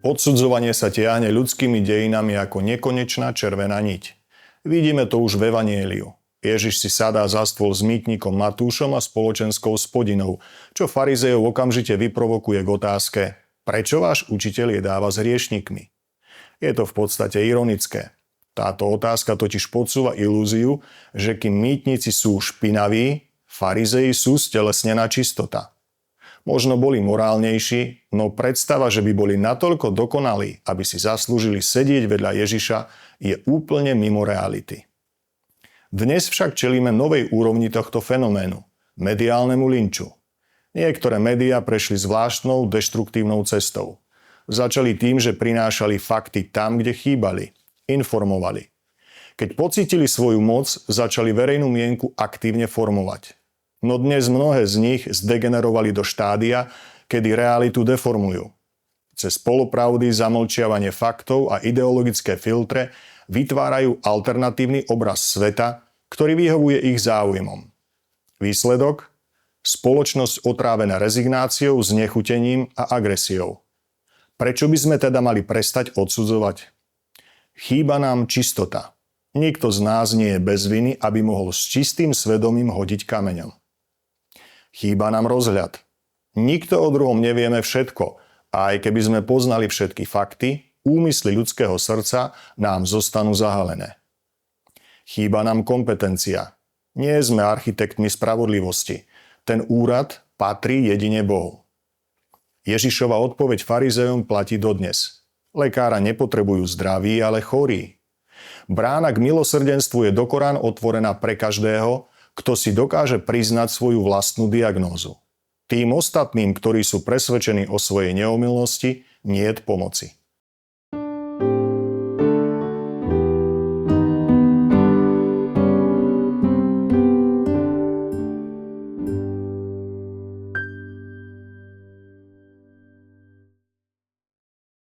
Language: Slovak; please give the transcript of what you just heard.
Odsudzovanie sa tiahne ľudskými dejinami ako nekonečná červená niť. Vidíme to už v Evanjeliu. Ježiš si sadá za stôl s mýtnikom Matúšom a spoločenskou spodinnou, čo farizejov okamžite vyprovokuje k otázke: prečo váš učiteľ jedáva s hriešnikmi? Je to v podstate ironické. Táto otázka totiž podsúva ilúziu, že kým mýtnici sú špinaví, farizeji sú stelesnená čistota. Možno boli morálnejší, no predstava, že by boli natoľko dokonalí, aby si zaslúžili sedieť vedľa Ježiša, je úplne mimo reality. Dnes však čelíme novej úrovni tohto fenoménu – mediálnemu linču. Niektoré médiá prešli zvláštnou deštruktívnou cestou. Začali tým, že prinášali fakty tam, kde chýbali, informovali. Keď pocítili svoju moc, začali verejnú mienku aktívne formovať. No dnes mnohé z nich zdegenerovali do štádia, kedy realitu deformujú. Cez polopravdy, zamlčiavanie faktov a ideologické filtre vytvárajú alternatívny obraz sveta, ktorý vyhovuje ich záujmom. Výsledok? Spoločnosť otrávená rezignáciou, znechutením a agresiou. Prečo by sme teda mali prestať odsudzovať? Chýba nám čistota. Nikto z nás nie je bez viny, aby mohol s čistým svedomím hodiť kameňom. Chýba nám rozhľad. Nikto o druhom nevieme všetko a aj keby sme poznali všetky fakty, úmysly ľudského srdca nám zostanú zahalené. Chýba nám kompetencia. Nie sme architektmi spravodlivosti. Ten úrad patrí jedine Bohu. Ježišova odpoveď farizejom platí dodnes. Lekára nepotrebujú zdraví, ale chorí. Brána k milosrdenstvu je do Korán otvorená pre každého, kto si dokáže priznať svoju vlastnú diagnózu. Tým ostatným, ktorí sú presvedčení o svojej neomylnosti, niet pomoci.